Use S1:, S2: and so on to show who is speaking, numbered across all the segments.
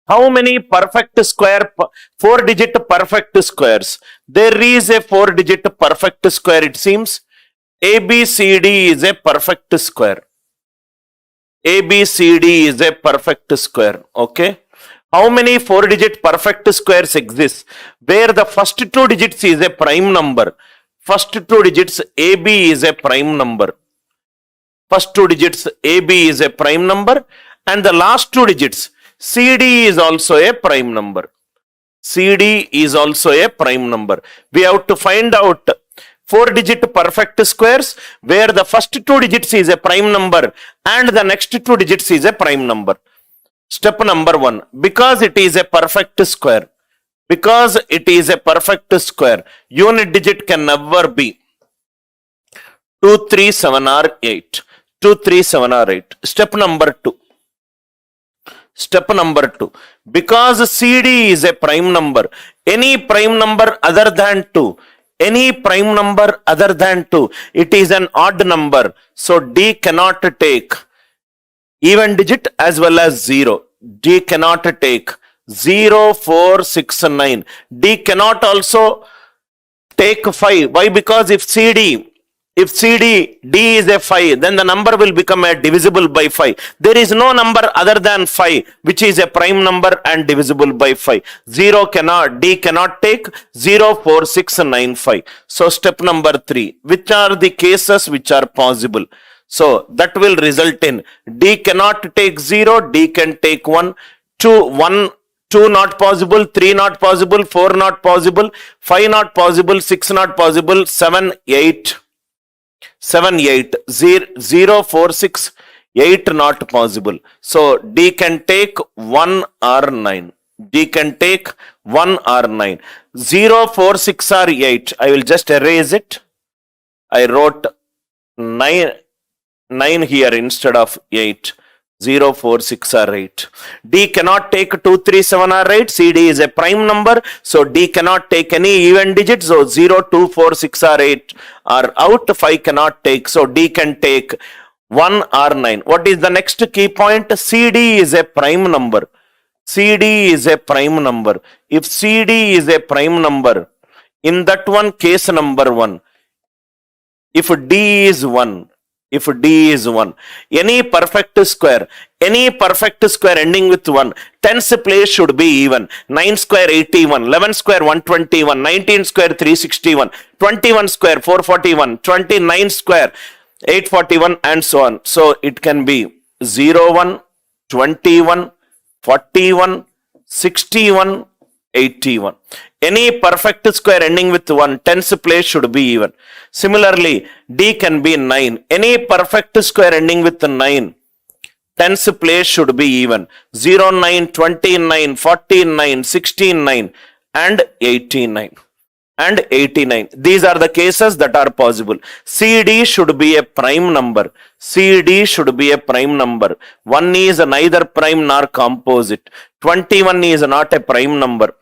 S1: How many perfect square, 4-digit perfect squares? There is a 4-digit perfect square, it seems. ABCD is a perfect square. ABCD is a perfect square. Okay. How many 4-digit perfect squares exist? Where the first 2 digits is a prime number. First 2 digits AB is a prime number. First 2 digits AB is a prime number, and the last 2 digits CD is also a prime number. CD is also a prime number. We have to find out 4-digit perfect squares where the first 2 digits is a prime number and the next 2 digits is a prime number. Step number 1, because it is a perfect square. Because it is a perfect square, unit digit can never be 2, 3, 7 or 8. 2, 3, 7 or 8. Step number 2. Step number 2. Because CD is a prime number, any prime number other than 2, any prime number other than 2, it is an odd number. So D cannot take even digit as well as 0. D cannot take 0, 4, 6, 9. D cannot also take 5. Why? Because if D is a 5, then the number will become a divisible by 5. There is no number other than 5 which is a prime number and divisible by 5. D cannot take 0, 4, 6, 9, 5. So step number 3, which are the cases which are possible? So that will result in D cannot take 0, D can take 1, 2 not possible, 3 not possible, 4 not possible, 5 not possible, 6 not possible, 7, 8, 0, 4, 6, 8 not possible. So D can take 1 or 9. D can take 1 or 9. 0, 4, 6 or 8. I will just erase it. I wrote 9 here instead of 8. 0, 4, 6 or 8. D cannot take 2, 3, 7 or 8. CD is a prime number. So D cannot take any even digits. So 0, 2, 4, 6 or 8 are out. 5 cannot take. So D can take 1 or 9. What is the next key point? CD is a prime number. CD is a prime number. If CD is a prime number, in that one, case number 1, if D is 1, any perfect square ending with 1, tens place should be even. 9 square 81, 11 square 121, 19 square 361, 21 square 441, 29 square 841 and so on. So it can be 01, 21, 41, 61, 81. Any perfect square ending with 1, tens place should be even. Similarly, D can be 9. Any perfect square ending with 9, tens place should be even. 0, 9, 29, 49, 69 and 89. And 89. These are the cases that are possible. CD should be a prime number. CD should be a prime number. 1 is neither prime nor composite. 21 is not a prime number.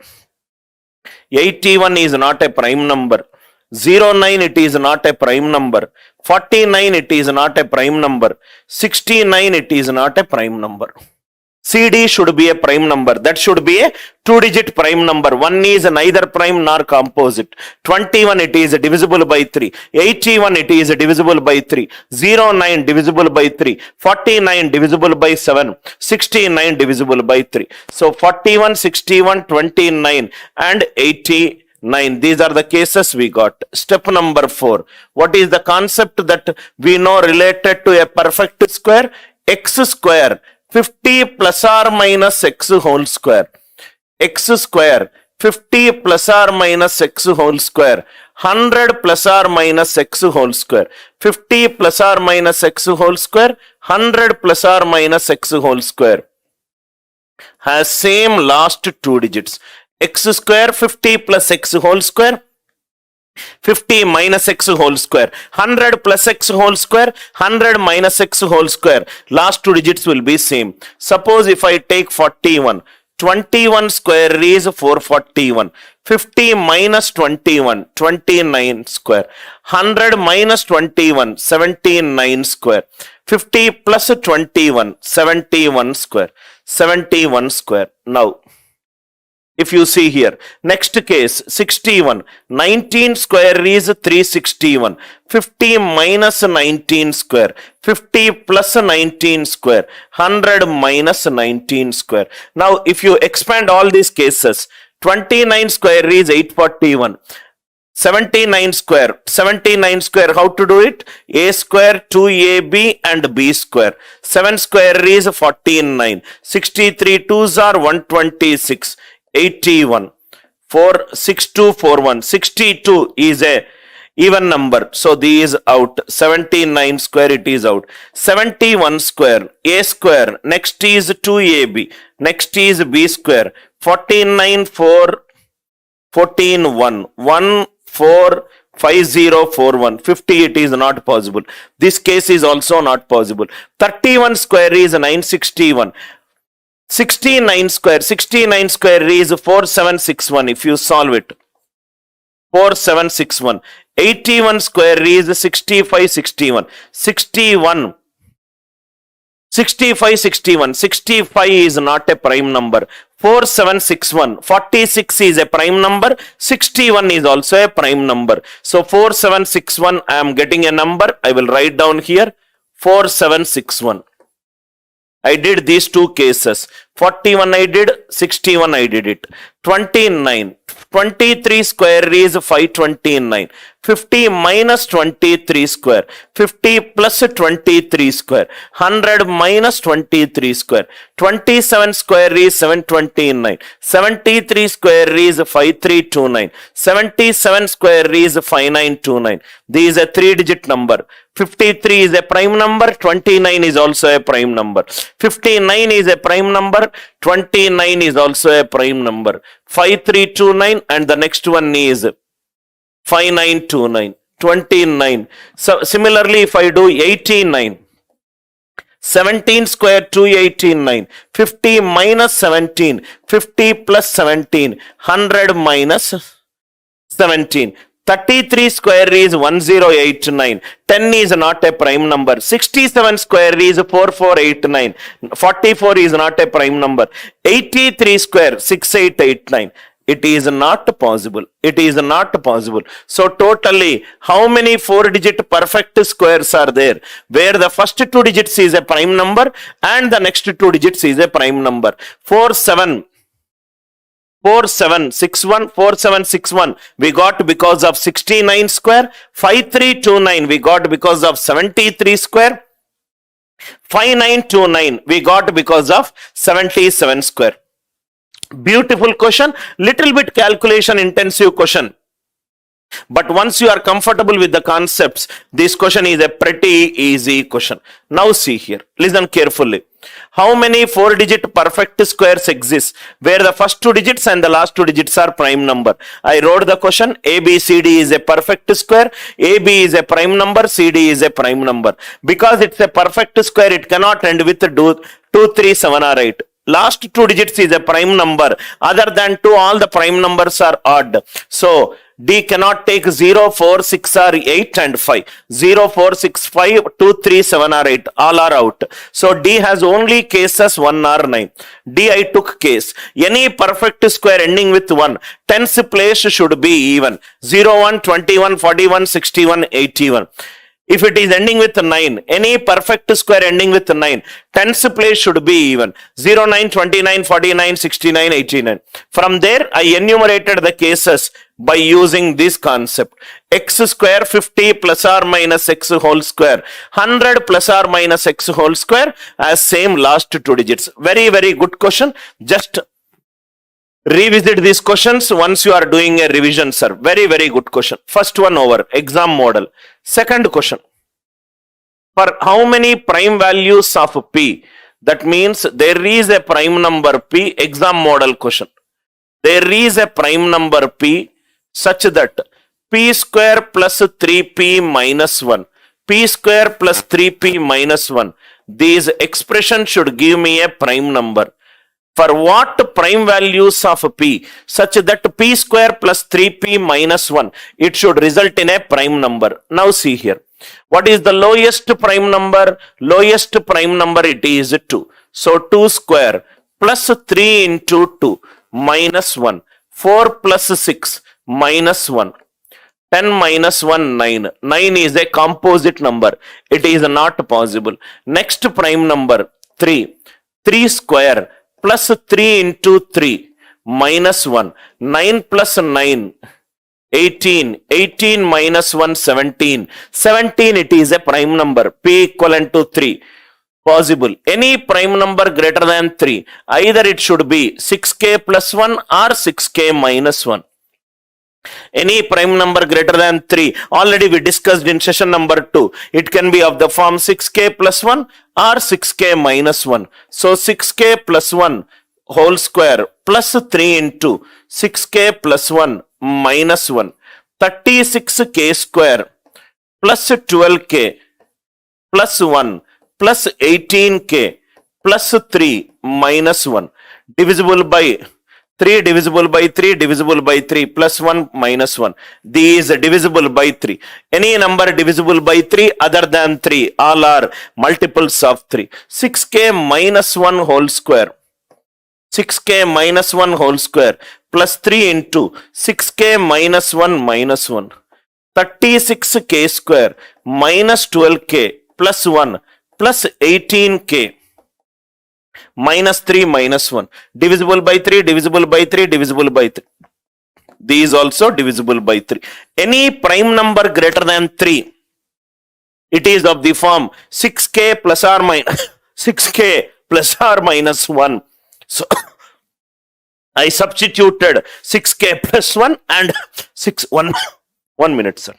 S1: 81 is not a prime number. 09 it is not a prime number. 49 it is not a prime number. 69 it is not a prime number. CD should be a prime number. That should be a 2-digit prime number. 1 is neither prime nor composite. 21 it is divisible by 3. 81 it is divisible by 3. 09 divisible by 3. 49 divisible by 7. 69 divisible by 3. So 41, 61, 29 and 89. These are the cases we got. Step number 4. What is the concept that we know related to a perfect square? X square 50 plus or minus x whole square. X square 50 plus or minus x whole square. 100 plus or minus x whole square. 50 plus or minus x whole square. 100 plus or minus x whole square has same last 2 digits. X square 50 plus x whole square. 50 minus x whole square. 100 plus x whole square. 100 minus x whole square. Last 2 digits will be same. Suppose if I take 41. 21 square is 441. 50 minus 21. 29 square. 100 minus 21. 79 square. 50 plus 21. 71 square. 71 square. Now, if you see here, next case 61, 19 square is 361, 50 minus 19 square, 50 plus 19 square, 100 minus 19 square. Now if you expand all these cases, 29 square is 841. 79 square, how to do it? A square, 2ab and b square. 7 square is 49. 63 2s are 126. 81. 4, 6, 2, 4, 1. 62 is a even number. So these out. 79 square it is out. 71 square, a square. Next is 2ab. Next is b square. 49, 4, 14, 1. 1, 4, 5041. 50 it is not possible. This case is also not possible. 31 square is 961. 69 square is 4761 if you solve it. 4761. 81 square is 6561. 65 is not a prime number. 4761. 46 is a prime number. 61 is also a prime number. So 4761 I am getting a number. I will write down here 4761. I did these two cases. 41 I did, 61 I did it. 29. 23 square is 529. 50 minus 23 square. 50 plus 23 square. 100 minus 23 square. 27 square is 729. 73 square is 5329. 77 square is 5929. This is a 3-digit number. 53 is a prime number. 29 is also a prime number. 59 is a prime number. 29 is also a prime number. 5329 and the next one is 5929. 29. So similarly, if I do 89, 17 square 289, 50 minus 17, 50 plus 17, 100 minus 17. 33 square is 1089. 10 is not a prime number. 67 square is 4489. 44 is not a prime number. 83 square 6889. It is not possible. It is not possible. So totally, how many 4-digit perfect squares are there? Where the first 2 digits is a prime number and the next 2 digits is a prime number. 4761 we got because of 69 square. 5329 we got because of 73 square. 5929 we got because of 77 square. Beautiful question, little bit calculation intensive question. But once you are comfortable with the concepts, this question is a pretty easy question. Now see here, listen carefully. How many 4-digit perfect squares exist where the first 2 digits and the last 2 digits are prime number? I wrote the question. ABCD is a perfect square. AB is a prime number. CD is a prime number. Because it's a perfect square, it cannot end with 2, 3, 7 or 8. Last 2 digits is a prime number. Other than 2, all the prime numbers are odd. So D cannot take 0, 4, 6 or 8 and 5. 0, 4, 6, 5, 2, 3, 7 or 8. All are out. So D has only cases 1 or 9. D I took case. Any perfect square ending with 1. Tens place should be even. 0, 1, 21, 41, 61, 81. If it is ending with 9, any perfect square ending with 9, tens place should be even. 0, 9, 29, 49, 69, 89. From there, I enumerated the cases by using this concept. X square 50 plus or minus x whole square. 100 plus or minus x whole square as same last 2 digits. Very, very good question. Just revisit these questions once you are doing a revision, sir. Very, very good question. First one over, exam model. Second question. For how many prime values of P? That means there is a prime number P, exam model question. There is a prime number P such that P square plus 3P minus 1. P square plus 3P minus 1. These expression should give me a prime number. For what prime values of P such that P square plus 3P minus 1, it should result in a prime number. Now see here. What is the lowest prime number? Lowest prime number it is 2. So 2 square plus 3 into 2 minus 1. 4 plus 6 minus 1. 10 minus 1, 9. 9 is a composite number. It is not possible. Next prime number 3. 3 square plus 3 into 3 minus 1. 9 plus 9. 18. 18 minus 1, 17. 17, it is a prime number. P equivalent to 3. Possible. Any prime number greater than 3. Either it should be 6k plus 1 or 6k minus 1. Any prime number greater than 3. Already we discussed in session number 2. It can be of the form 6k plus 1 or 6k minus 1. So 6k plus 1 whole square plus 3 into 6k plus 1 minus 1. 36k square plus 12k plus 1 plus 18k plus 3 minus 1 divisible by 3 divisible by 3 divisible by 3 plus 1 minus 1. These divisible by 3. Any number divisible by 3 other than 3, all are multiples of 3. 6k minus 1 whole square. 6k minus 1 whole square plus 3 into 6k minus 1 minus 1. 36k square minus 12k plus 1 plus 18k minus 3 minus 1. Divisible by 3, divisible by 3, divisible by 3. These also divisible by 3. Any prime number greater than 3, it is of the form 6k plus or minus 6k plus or minus 1. So I substituted 6k plus 1 and 1 minute, sir.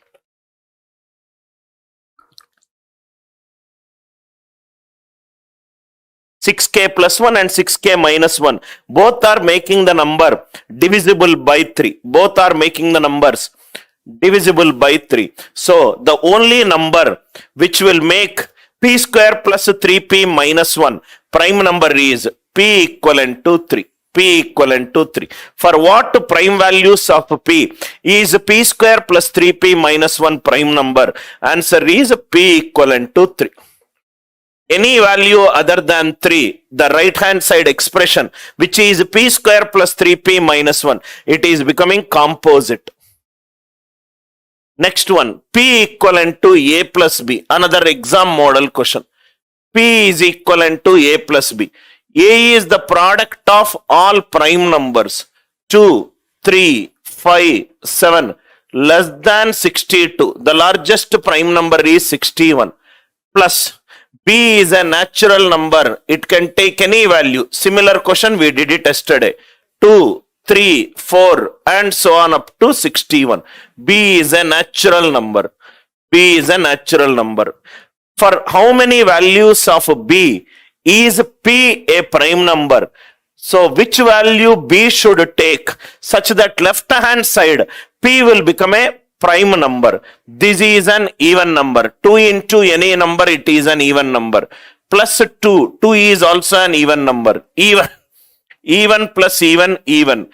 S1: Six k plus 1 and 6k minus 1. Both are making the number divisible by 3. Both are making the numbers divisible by 3. So the only number which will make p square plus 3p minus 1 prime number is p equivalent to 3. P equivalent to 3. For what prime values of p is p square plus 3p minus 1 prime number? Answer is p equivalent to 3. Any value other than 3, the right hand side expression, which is p square plus 3p minus 1, it is becoming composite. Next one, p equivalent to a plus b. Another exam model question. P is equivalent to a plus b. A is the product of all prime numbers 2, 3, 5, 7 less than 62. The largest prime number is 61 plus b is a natural number. It can take any value. Similar question we did it yesterday. 2, 3, 4 and so on up to 61. B is a natural number. B is a natural number. For how many values of b is p a prime number? So which value b should take such that left hand side p will become a prime number? This is an even number. 2 into any number, it is an even number. Plus 2. 2 is also an even number. Even plus even.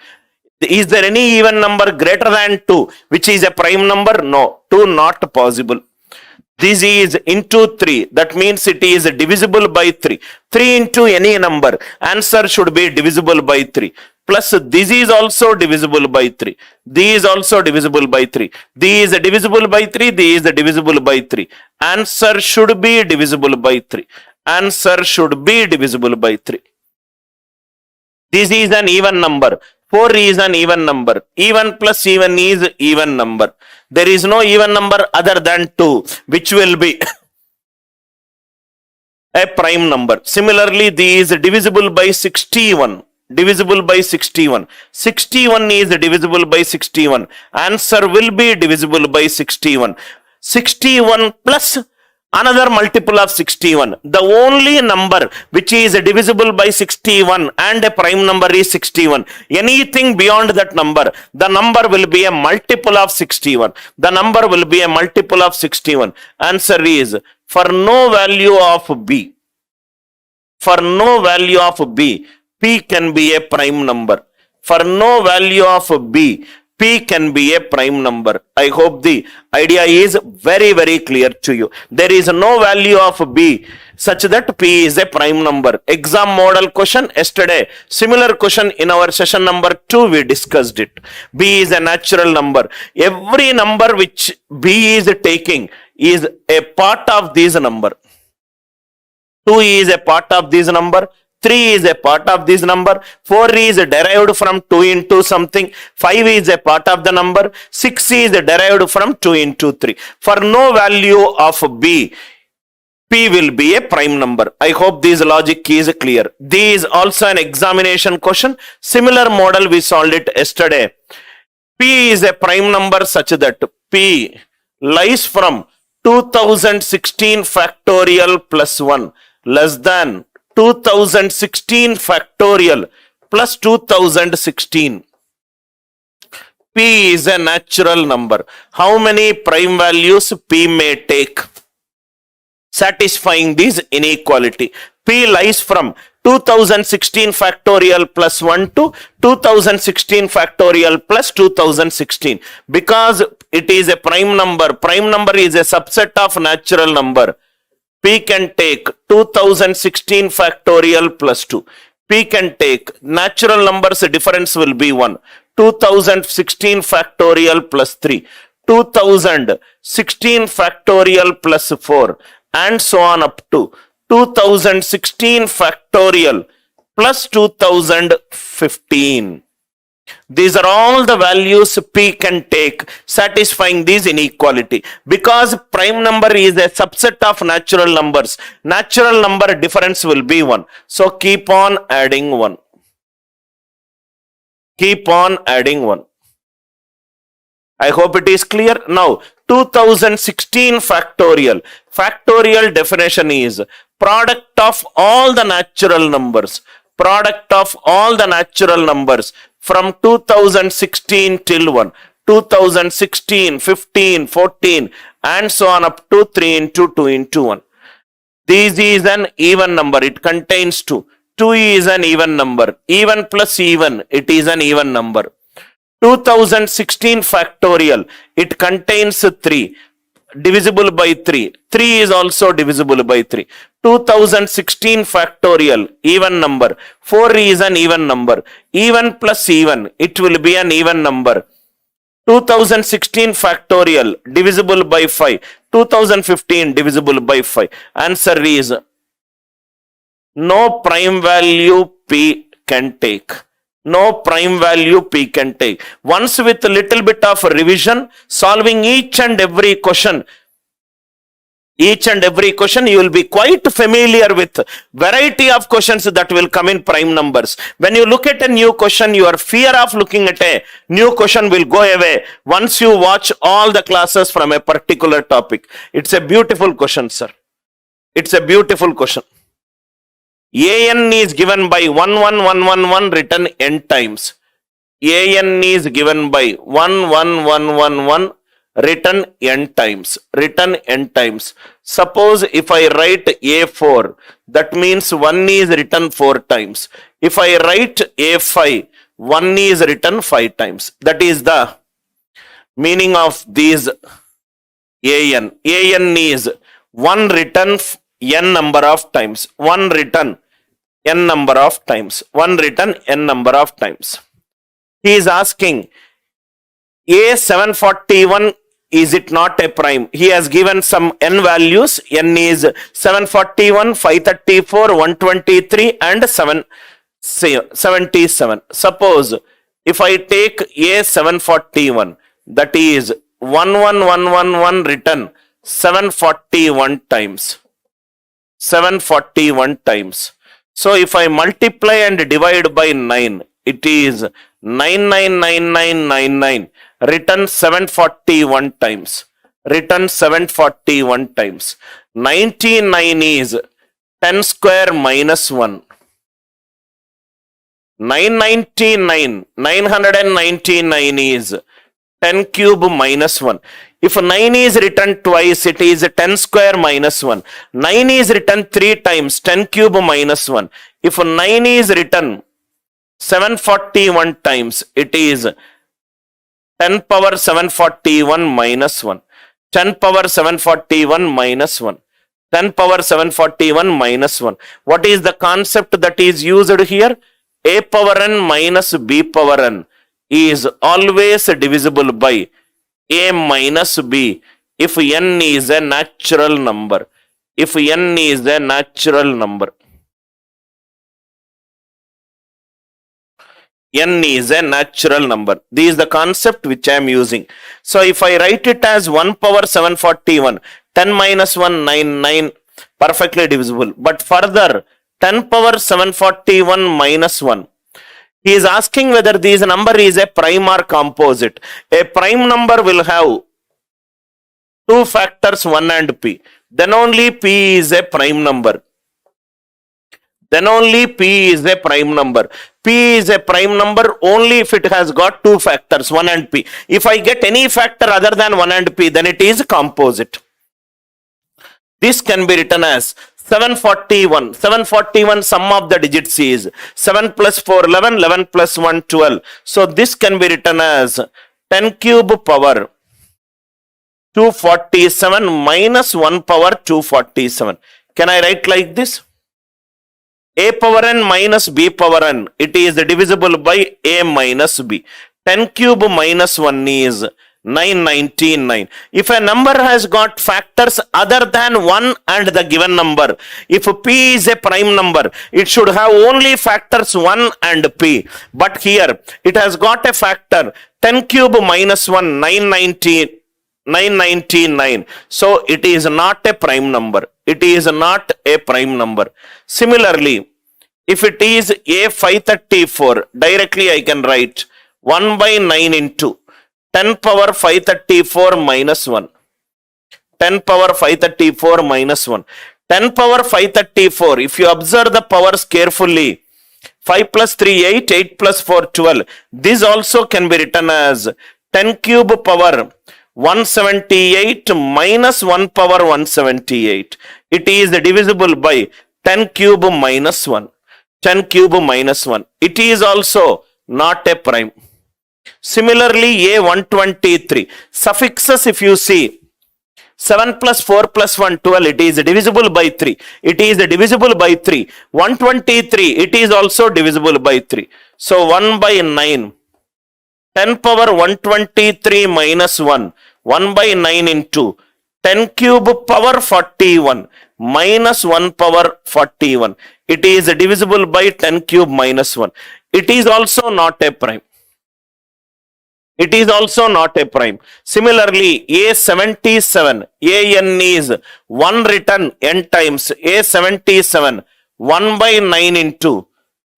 S1: Is there any even number greater than 2 which is a prime number? No. 2 not possible. This is into 3. That means it is divisible by 3. 3 into any number. Answer should be divisible by 3. Plus this is also divisible by 3. This is also divisible by 3. This is divisible by 3. This is divisible by 3. Answer should be divisible by 3. Answer should be divisible by 3. This is an even number. 4 is an even number. Even plus even is even number. There is no even number other than 2 which will be a prime number. Similarly, this is divisible by 61. Divisible by 61. 61 is divisible by 61. Answer will be divisible by 61. 61 plus another multiple of 61. The only number which is divisible by 61 and a prime number is 61. Anything beyond that number, the number will be a multiple of 61. The number will be a multiple of 61. Answer is for no value of b. For no value of b, p can be a prime number. For no value of b, p can be a prime number. I hope the idea is very, very clear to you. There is no value of b such that P is a prime number. Exam model question yesterday. Similar question in our session number 2 we discussed it. B is a natural number. Every number which B is taking is a part of this number. 2 is a part of this number. 3 is a part of this number. 4 is derived from 2 into something. 5 is a part of the number. 6 is derived from 2 into 3. For no value of B, P will be a prime number. I hope this logic is clear. This is also an examination question. Similar model we solved it yesterday. P is a prime number such that P lies from 2016 factorial plus 1 less than 2016 factorial plus 2016. P is a natural number. How many prime values P may take? Satisfying this inequality. P lies from 2016 factorial plus 1 to 2016 factorial plus 2016. Because it is a prime number. Prime number is a subset of natural number. P can take 2016 factorial plus 2. P can take natural numbers, difference will be 1. 2016 factorial plus 3. 2016 factorial plus 4. And so on up to 2016 factorial plus 2015. These are all the values P can take, satisfying this inequality. Because prime number is a subset of natural numbers, natural number difference will be 1. So keep on adding 1. Keep on adding 1. I hope it is clear. Now, 2016 factorial. Factorial definition is product of all the natural numbers. Product of all the natural numbers from 2016 till 1. 2016, 15, 14 and so on up to 3 into 2 into 1. This is an even number. It contains 2. 2 is an even number. Even plus even, it is an even number. 2016 factorial, it contains 3, divisible by 3. 3 is also divisible by 3. 2016 factorial, even number. 4 is an even number. Even plus even, it will be an even number. 2016 factorial, divisible by 5. 2015, divisible by 5. Answer is no prime value P can take. No prime value P can take. Once with a little bit of revision, solving each and every question, you will be quite familiar with variety of questions that will come in prime numbers. When you look at a new question, your fear of looking at a new question will go away once you watch all the classes from a particular topic. It's a beautiful question, sir. It's a beautiful question. AN is given by 11111 written n times. AN is given by 11111 written n times. Written n times. Suppose if I write A4, that means 1 is written 4 times. If I write A5, 1 is written 5 times. That is the meaning of these AN. AN is 1 written n number of times. 1 written n number of times. 1 written n number of times. He is asking A741, is it not a prime? He has given some n values. N is 741, 534, 123 and 77. Suppose if I take A741, that is 11111 written 741 times. 741 times. So if I multiply and divide by 9, it is 999999 written 741 times. Written 741 times. 99 is 10 square minus 1. 999 is 10 cube minus 1. If 9 is written twice, it is 10 square minus 1. 9 is written 3 times, 10 cube minus 1. If 9 is written 741 times, it is 10 power 741 minus 1. 10 power 741 minus 1. 10 power 741 minus 1. What is the concept that is used here? A power n minus b power n is always divisible by a minus b if n is a natural number. If n is a natural number. N is a natural number. This is the concept which I am using. So if I write it as 1 power 741, 10 minus 1, 9, perfectly divisible. But further, 10 power 741 minus 1. He is asking whether this number is a prime or composite. A prime number will have two factors, 1 and p. Then only p is a prime number. Then only p is a prime number. P is a prime number only if it has got two factors, 1 and p. If I get any factor other than 1 and p, then it is composite. This can be written as 741. 741 sum of the digits is 7 plus 4, 11, 11 plus 1, 12. So this can be written as 10 cube power 247 minus 1 power 247. Can I write like this? A power n minus b power n, it is divisible by a minus b. 10 cube minus 1 is 999. If a number has got factors other than 1 and the given number, if p is a prime number, it should have only factors 1 and p. But here, it has got a factor 10 cube minus 1, 999. So it is not a prime number. It is not a prime number. Similarly, if it is A534, directly I can write 1 by 9 into 10 power 534 minus 1. 10 power 534 minus 1. 10 power 534, if you observe the powers carefully, 5 plus 3, 8, 8 plus 4, 12. This also can be written as 10 cube power 178 minus 1 power 178. It is divisible by 10 cube minus 1. 10 cube minus 1. It is also not a prime. Similarly, A123. Suffixes, if you see, 7 plus 4 plus 1, 12. It is divisible by 3. It is divisible by 3. 123. It is also divisible by 3. So 1 by 9. 10 power 123 minus 1. 1 by 9 into 10 cube power 41 minus 1 power 41. It is divisible by 10 cube minus 1. It is also not a prime. It is also not a prime. Similarly, A77, AN is 1 written n times. A77, 1 by 9 into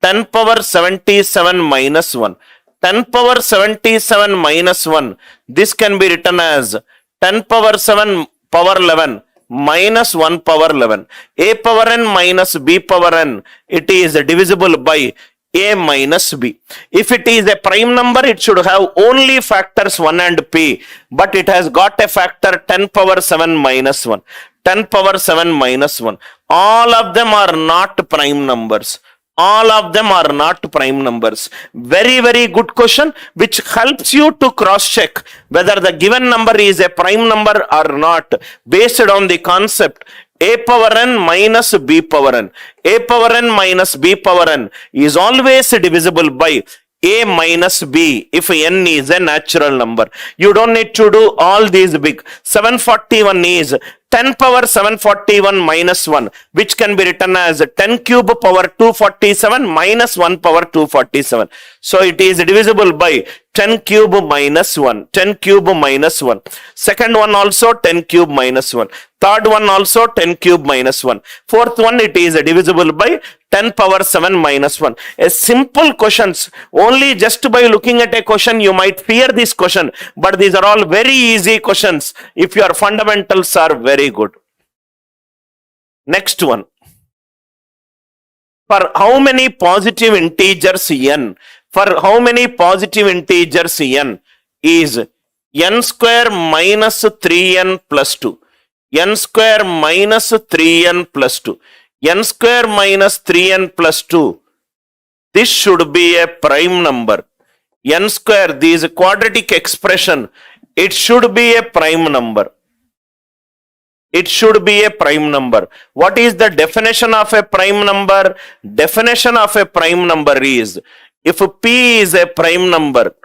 S1: 10 power 77 minus 1. 10 power 77 minus 1. This can be written as 10 power 7 power 11 minus 1 power 11. A power n minus b power n. It is divisible by a minus b. If it is a prime number, it should have only factors 1 and p. But it has got a factor 10 power 7 minus 1. 10 power 7 minus 1. All of them are not prime numbers. All of them are not prime numbers. Very, very good question, which helps you to cross-check whether the given number is a prime number or not, based on the concept a power n minus b power n. A power n minus b power n is always divisible by a minus b if n is a natural number. You don't need to do all these big. 741 is 10 power 741 minus 1, which can be written as 10 cube power 247 minus 1 power 247. So it is divisible by 10 cube minus 1. 10 cube minus 1. Second one also 10 cube minus 1. Third one also 10 cube minus 1. Fourth one, it is divisible by 10 power 7 minus 1. A simple questions. Only just by looking at a question, you might fear this question. But these are all very easy questions if your fundamentals are very good. Next one. For how many positive integers n? For how many positive integers n is n square minus 3n plus 2. N square minus 3n plus 2. N square minus 3n plus 2. This should be a prime number. N square, this quadratic expression, it should be a prime number. It should be a prime number. What is the definition of a prime number? Definition of a prime number is, if P is a prime number,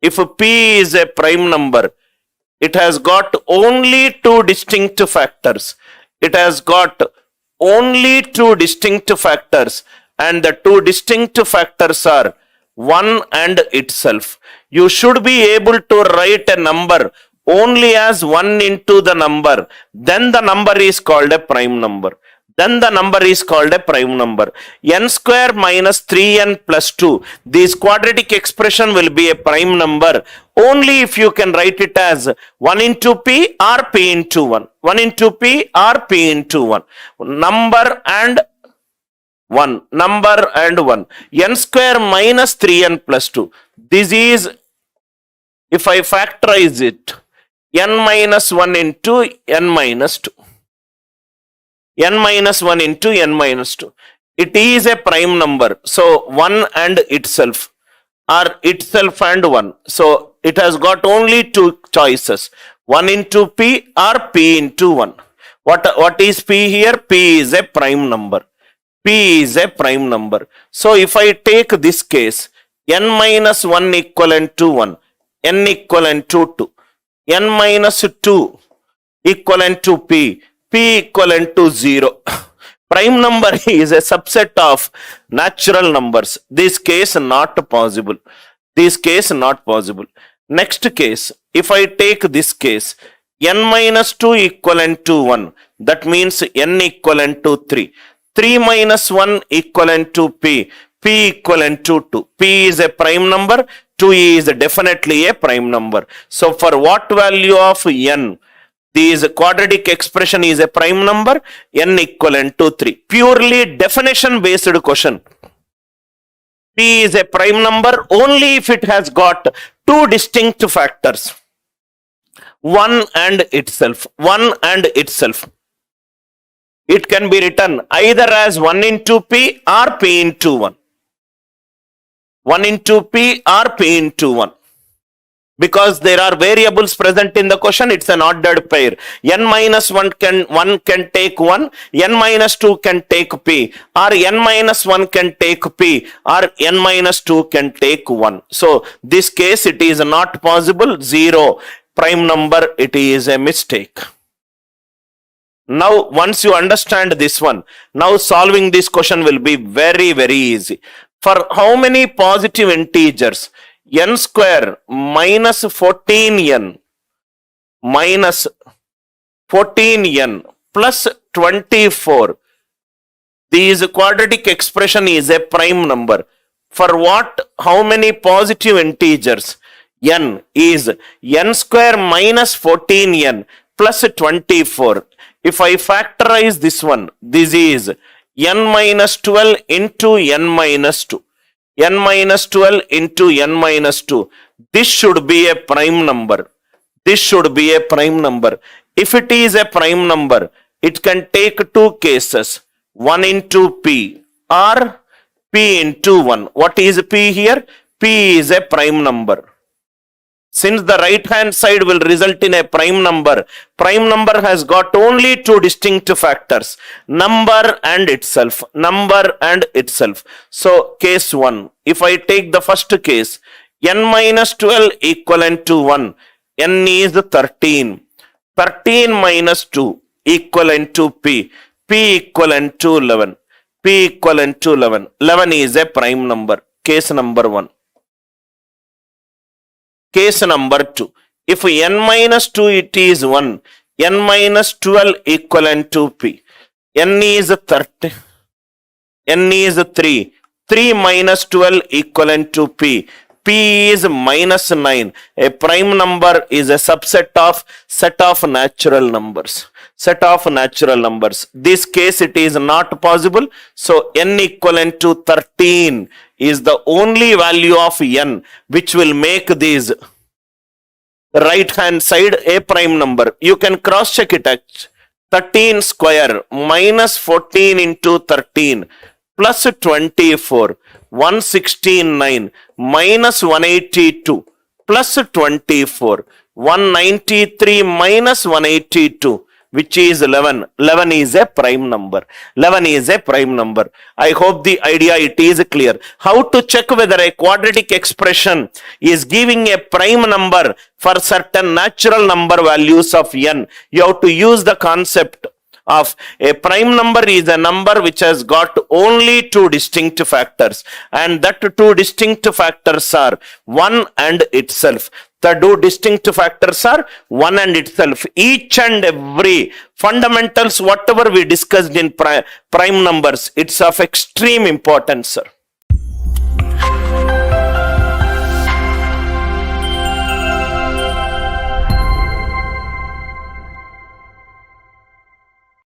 S1: if P is a prime number, it has got only two distinct factors. It has got only two distinct factors, and the two distinct factors are 1 and itself. You should be able to write a number only as 1 into the number, then the number is called a prime number. Then the number is called a prime number. N square minus 3n plus 2. This quadratic expression will be a prime number only if you can write it as 1 into p or p into 1. 1 into p or p into 1. Number and 1. Number and 1. N square minus 3n plus 2. This is, if I factorize it, n minus 1 into n minus 2. N minus 1 into n minus 2. It is a prime number. So 1 and itself, or itself and 1. So it has got only two choices. 1 into p or p into 1. What is p here? P is a prime number. P is a prime number. So if I take this case, n minus 1 equivalent to 1, n equivalent to 2, n minus 2 equivalent to p, p equivalent to 0. Prime number is a subset of natural numbers. This case not possible. This case not possible. Next case, if I take this case, n minus 2 equivalent to 1, that means n equivalent to 3. 3 minus 1 equivalent to p, p equivalent to 2. P is a prime number, 2 is definitely a prime number. So for what value of n, this quadratic expression is a prime number, n equivalent to 3. Purely definition based question. P is a prime number only if it has got two distinct factors. 1 and itself. 1 and itself. It can be written either as 1 into p or p into 1. 1 into p or p into 1. Because there are variables present in the question, it's an ordered pair. N minus 1 can take 1, n minus 2 can take p, or n minus 1 can take p, or n minus 2 can take 1. So this case it is not possible. 0 prime number, it is a mistake. Now once you understand this one, now solving this question will be very, very easy. For how many positive integers? N square minus 14n minus 14n plus 24. This quadratic expression is a prime number. For what? How many positive integers? N is n square minus 14n plus 24. If I factorize this one, this is n minus 12 into n minus 2. N minus 12 into n minus 2. This should be a prime number. This should be a prime number. If it is a prime number, it can take two cases. 1 into p or p into 1. What is p here? P is a prime number. Since the right hand side will result in a prime number has got only two distinct factors, number and itself. Number and itself. So case 1, if I take the first case, n minus 12 equivalent to 1, n is 13. 13 minus 2 equivalent to p, p equivalent to 11. P equivalent to 11. 11 is a prime number. Case number 1. Case number 2. If n minus 2 it is 1, n minus 12 equivalent to p. N is 30. N is 3. 3 minus 12 equivalent to p. P is minus 9. A prime number is a subset of set of natural numbers. Set of natural numbers. This case it is not possible. So n equivalent to 13 is the only value of n which will make this right hand side a prime number. You can cross check it. 13 square minus 14 into 13 plus 24, 169 minus 182 plus 24, 193 minus 182 which is 11. 11 is a prime number. 11 is a prime number. I hope the idea it is clear. How to check whether a quadratic expression is giving a prime number for certain natural number values of n? You have to use the concept of a prime number is a number which has got only two distinct factors, and that two distinct factors are 1 and itself. The two distinct factors are 1 and itself. Each and every fundamentals, whatever we discussed in prime numbers, it's of extreme importance, sir.